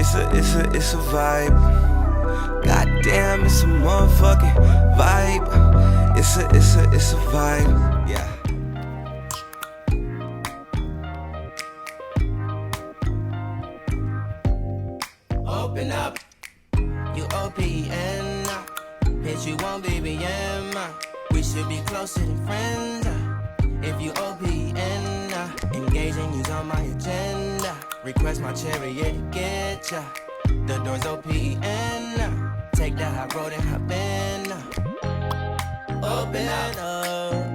It's a vibe. Goddamn, it's a motherfucking vibe. It's a vibe. Yeah. Open up, you OPN. Bitch, you won't BBM. We should be closer than friends. If you OPN, engaging you's on my agenda. Request my chariot to get ya. The door's OPN. Take that hot road and hop in. Open up,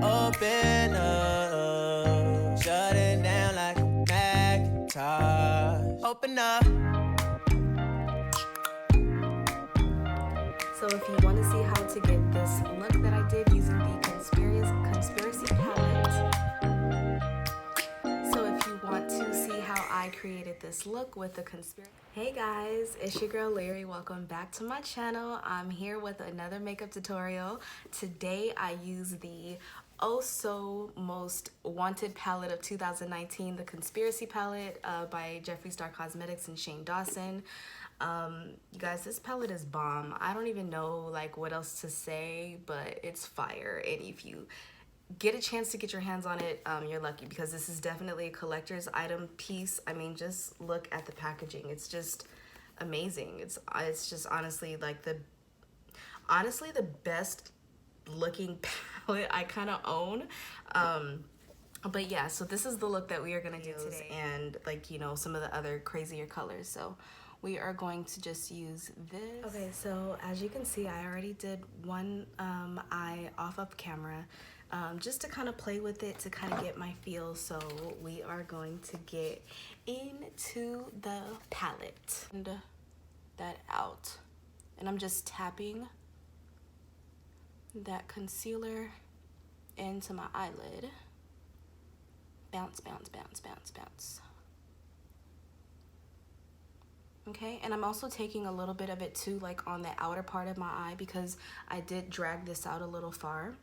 open up. Shut it down like a Macintosh. Open up. So if you want to see how to get this look that I did using the conspiracy palette, so if you want to see how I created this look with the conspiracy. Hey guys, it's your girl Larry. Welcome back to my channel. I'm here with another makeup tutorial. Today I use the oh so most wanted palette of 2019, the conspiracy palette by Jeffree Star Cosmetics and Shane Dawson. You guys, this palette is bomb. I don't even know like what else to say, but it's fire. And if you get a chance to get your hands on it, you're lucky, because this is definitely a collector's item piece. I mean, just look at the packaging. It's just amazing. It's just honestly like the best looking palette I kind of own. But yeah, so this is the look that we are gonna do today, and like, you know, some of the other crazier colors. So we are going to just use this. Okay, so as you can see, I already did one eye off of camera, just to kind of play with it, to kind of get my feel. So we are going to get into the palette and that out. And I'm just tapping that concealer into my eyelid. Bounce, bounce, bounce, bounce, bounce. Okay, and I'm also taking a little bit of it too, like on the outer part of my eye, because I did drag this out a little far.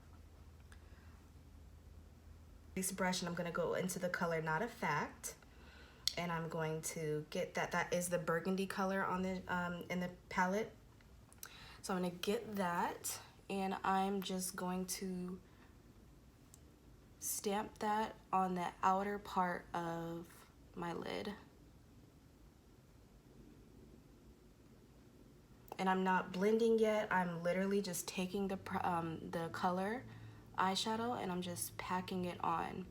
This brush, and I'm gonna go into the color Not a Fact, and I'm going to get that is the burgundy color on the in the palette. So I'm gonna get that, and I'm just going to stamp that on the outer part of my lid. And I'm not blending yet. I'm literally just taking the color eyeshadow, and I'm just packing it on.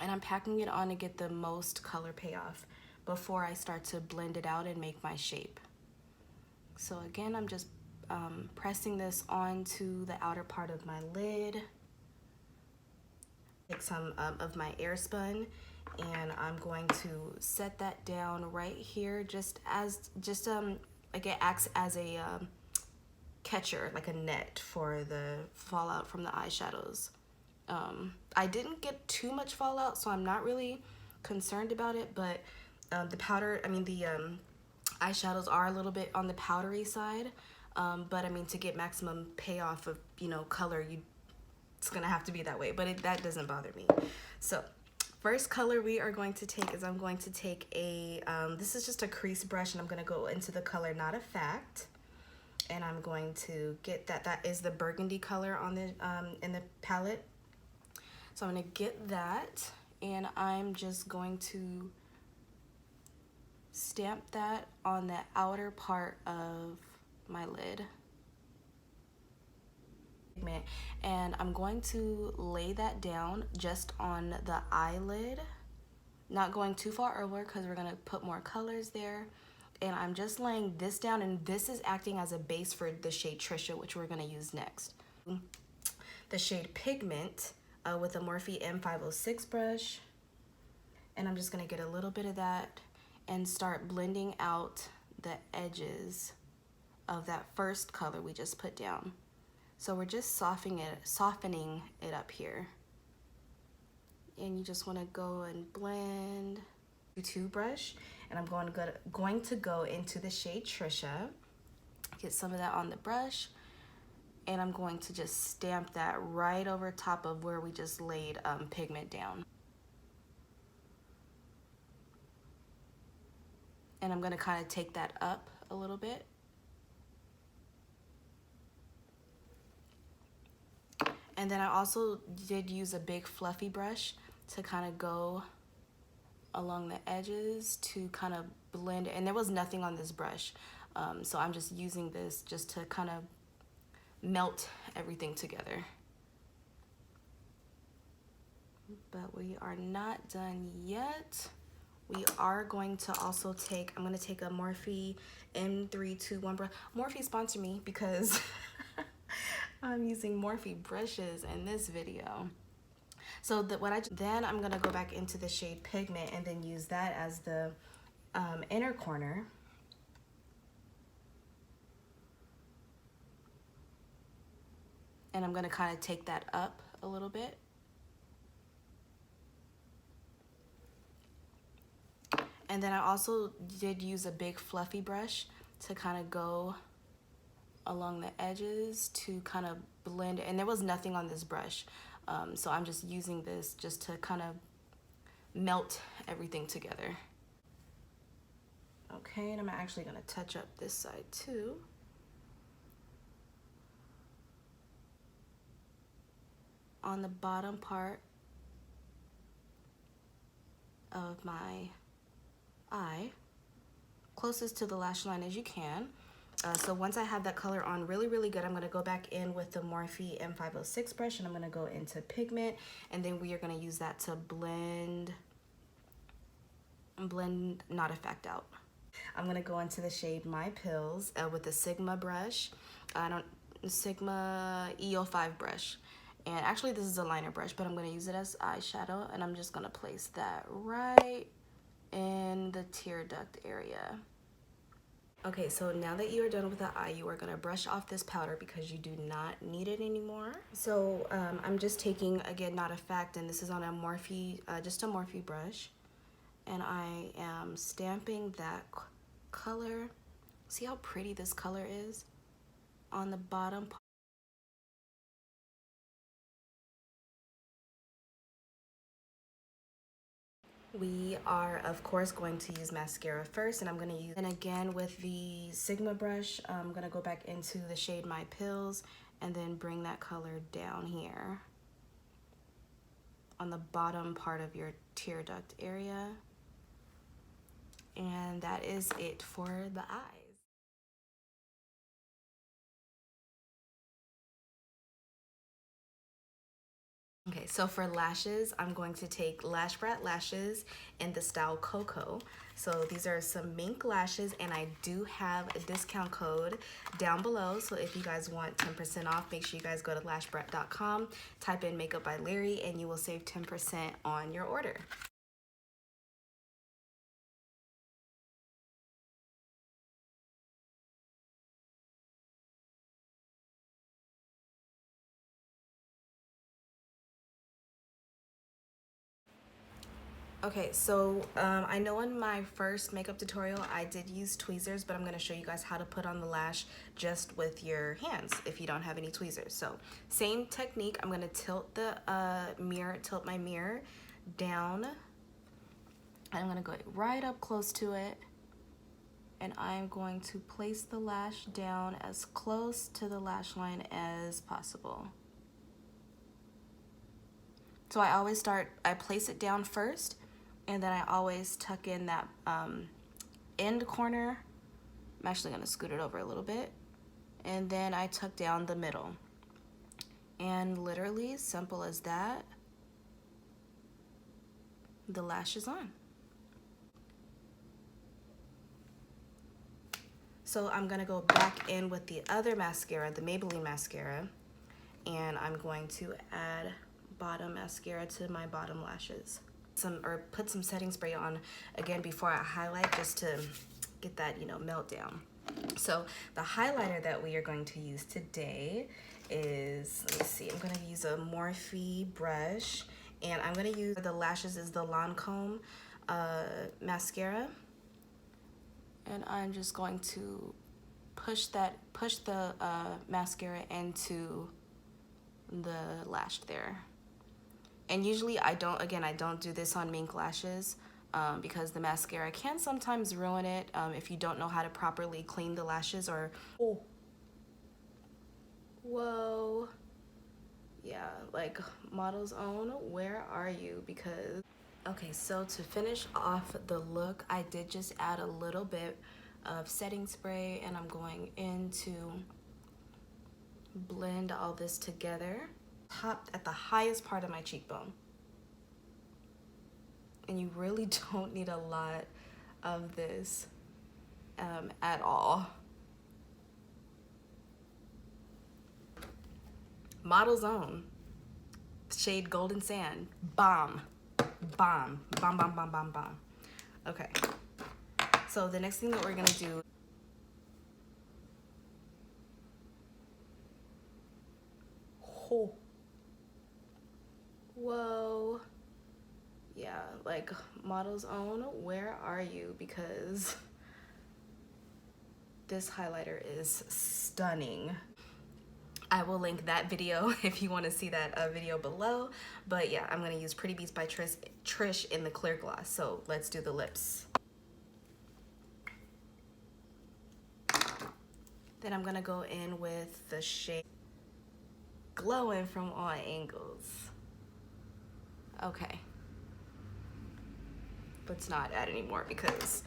And I'm packing it on to get the most color payoff before I start to blend it out and make my shape. So again, I'm just pressing this onto the outer part of my lid. Take some of my Airspun, and I'm going to set that down right here, like it acts as a catcher, like a net for the fallout from the eyeshadows. I didn't get too much fallout, so I'm not really concerned about it, but the eyeshadows are a little bit on the powdery side, but I mean, to get maximum payoff of, you know, color, it's gonna have to be that way, but that doesn't bother me. So first color we are going to take is, I'm going to take a, this is just a crease brush, and I'm going to go into the color Not a Fact, and I'm going to get that is the burgundy color on the in the palette. So I'm going to get that, and I'm just going to stamp that on the outer part of my lid. And I'm going to lay that down just on the eyelid, not going too far over, because we're going to put more colors there. And I'm just laying this down, and this is acting as a base for the shade Trisha, which we're going to use next. The shade Pigment with a Morphe M506 brush, and I'm just going to get a little bit of that and start blending out the edges of that first color we just put down. So we're just softening it up here. And you just want to go and blend. 2 brush, and I'm going to go into the shade Trisha. Get some of that on the brush, and I'm going to just stamp that right over top of where we just laid Pigment down. And I'm gonna kind of take that up a little bit. And then I also did use a big fluffy brush to kind of go along the edges to kind of blend, and there was nothing on this brush. So I'm just using this just to kind of melt everything together. But we are not done yet. We are going to also take, I'm going to take a Morphe M321 brush. Morphe sponsor me because I'm using Morphe brushes in this video. So then I'm going to go back into the shade Pigment and then use that as the inner corner. And I'm going to kind of take that up a little bit. And then I also did use a big fluffy brush to kind of go along the edges to kind of blend, and there was nothing on this brush. So I'm just using this just to kind of melt everything together. Okay, and I'm actually gonna touch up this side too. On the bottom part of my eye, closest to the lash line as you can. So once I have that color on really good, I'm going to go back in with the Morphe M506 brush and I'm going to go into Pigment, and then we are going to use that to blend, not effect out. I'm going to go into the shade My Pills with the Sigma brush, Sigma E05 brush. And actually this is a liner brush, but I'm going to use it as eyeshadow, and I'm just going to place that right in the tear duct area. Okay, so now that you are done with the eye, you are gonna brush off this powder because you do not need it anymore. So I'm just taking, again, not effect, and this is on a Morphe, just a Morphe brush. And I am stamping that color. See how pretty this color is on the bottom part. We are, of course, going to use mascara first, and I'm going to use, and again with the Sigma brush, I'm going to go back into the shade My Pills and then bring that color down here on the bottom part of your tear duct area. And that is it for the eyes. Okay, so for lashes, I'm going to take Lash Brat lashes in the style Cocoa. So these are some mink lashes, and I do have a discount code down below. So if you guys want 10% off, make sure you guys go to lashbrat.com, type in Makeup by Lyrica, and you will save 10% on your order. Okay, so I know in my first makeup tutorial I did use tweezers, but I'm going to show you guys how to put on the lash just with your hands if you don't have any tweezers. So same technique, I'm going to tilt the tilt my mirror down. I'm going to go right up close to it, and I'm going to place the lash down as close to the lash line as possible. So I always I place it down first, and then I always tuck in that end corner. I'm actually gonna scoot it over a little bit. And then I tuck down the middle. And literally, simple as that, the lash is on. So I'm gonna go back in with the other mascara, the Maybelline mascara, and I'm going to add bottom mascara to my bottom lashes. Put some setting spray on again before I highlight, just to get that, melt down. So the highlighter that we are going to use today is, let me see, I'm going to use a Morphe brush, and I'm going to use the lashes is the Lancome mascara, and I'm just going to push the mascara into the lash there. And usually I don't do this on mink lashes, because the mascara can sometimes ruin it if you don't know how to properly clean the lashes or... Oh. Whoa. Yeah, like Model's Own, where are you? Because... Okay, so to finish off the look, I did just add a little bit of setting spray, and I'm going in to blend all this together. Top at the highest part of my cheekbone. And you really don't need a lot of this at all. Model's Own, shade Golden Sand, bomb. Bomb, bomb, bomb, bomb, bomb, bomb. Okay, so the next thing that we're gonna do, oh, whoa, yeah, like Model's Own, where are you? Because this highlighter is stunning. I will link that video if you want to see that video below. But yeah, I'm going to use Pretty Beats by Trish in the clear gloss. So let's do the lips. Then I'm going to go in with the shade Glowing from All Angles. Okay. Let's not add any more because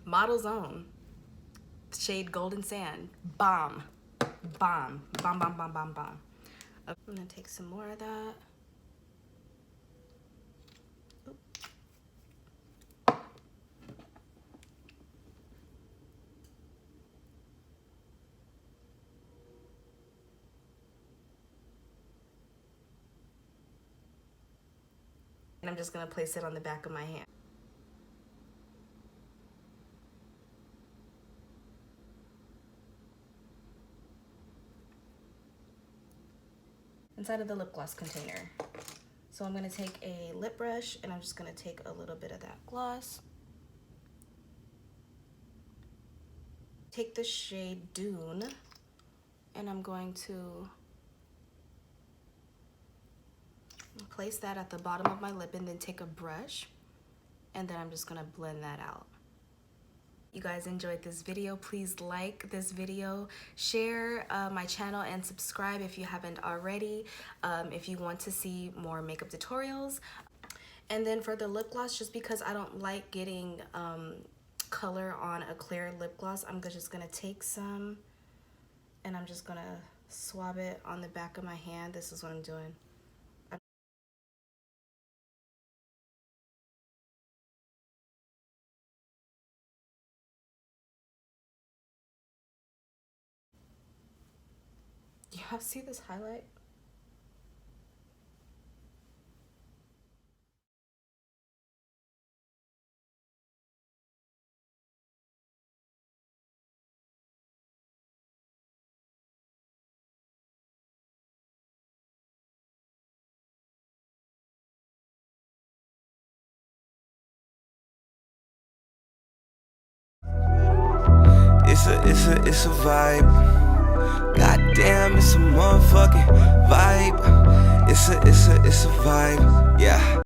Model's Own, shade Golden Sand, bomb. Bomb, bomb, bomb, bomb, bomb, bomb. Okay, I'm gonna take some more of that. Oop. And I'm just gonna place it on the back of my hand. Inside of the lip gloss container. So I'm going to take a lip brush and I'm just going to take a little bit of that gloss. Take the shade Dune and I'm going to place that at the bottom of my lip and then take a brush and then I'm just going to blend that out. You guys enjoyed this video, please like this video, share my channel, and subscribe if you haven't already, if you want to see more makeup tutorials. And then for the lip gloss, just because I don't like getting color on a clear lip gloss, I'm just gonna take some and I'm just gonna swab it on the back of my hand. This is what I'm doing. Y'all see this highlight? It's a vibe. Goddamn, it's a motherfucking vibe. It's a vibe. Yeah.